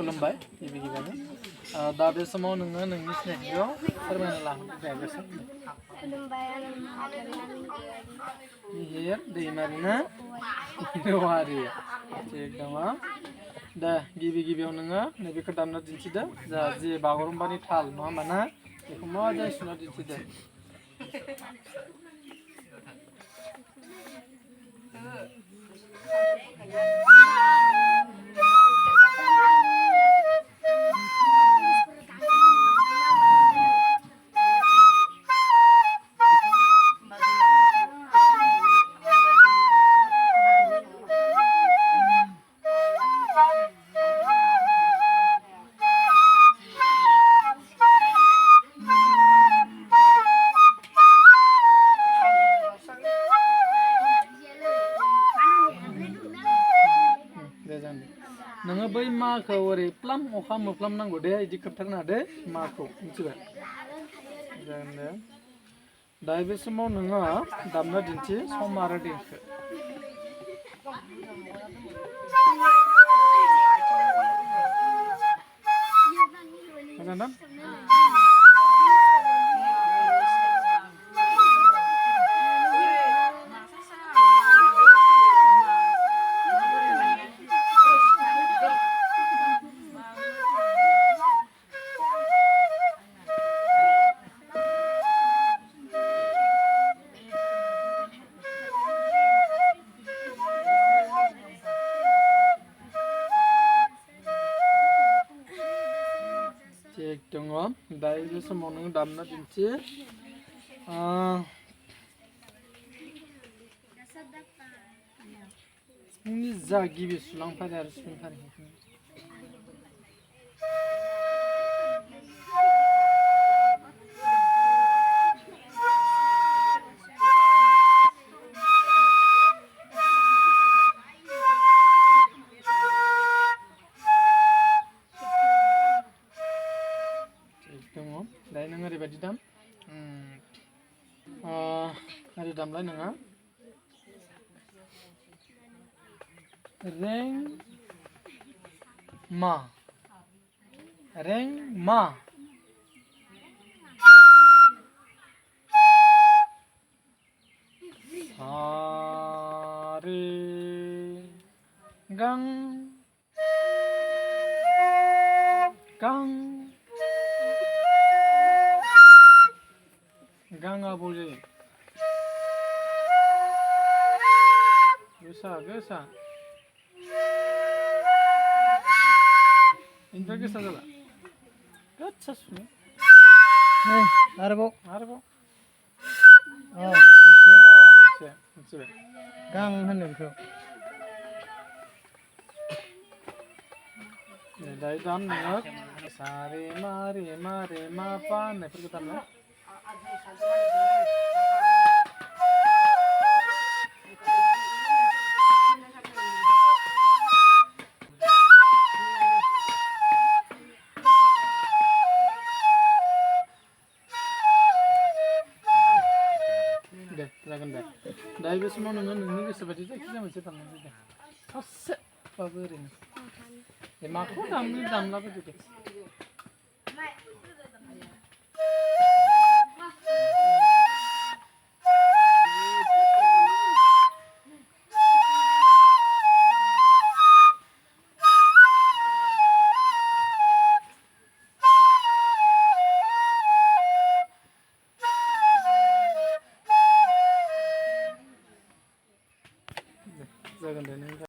खुलुमबाय गिबि गिबियावनो दा बे समाव नोङो नोंनि सिनायथिखौ फोरमायना लाहोनो गोसो खुलुमबाय आं मिहिर दैमारि ना वारि थिग दङ दा गिबि गिबियाव नोङो नैबेखौ दामना दिन्थिदो जा जे बागुरुम्बानि थाल नङा होमबा ना बेखौ मोजाङै सुना दिन्थिदो नोङो बै माखौ ओरै प्लाम अखा मोफ्लाम नांगौ दे इदि खोबथारनो हादे माखौ मिथिबाय जागोन दे दा बे समाव नोङो दामना दिन्थि सम आरो देंखो मोजां ना थिग दङ दा बे समाव नों दामना दिन्थि सिफुंनि जा गिबि सुलांफारि आरो सिफुंफारि दायो नों ओरैबायदि दाम ओरै दामलाय नोङो रें मा सा रे गां गाङा बल जायो गोसा इनिफ्राय गोसा जाला गोसा सुनो आरोबाव एसे मिथिबाय गां होनो बेखौ दायो दाम नोङो सा रे मा पा होननायफोरखौ दामना दे जागोन दे दायो बे समाव नोङो नोंनि गोसो बायदि जायखिजाया मोनसे दामनानै दे ससेबाबो ओरैनो माखौ दामलाबायदो दे जागोन दे नों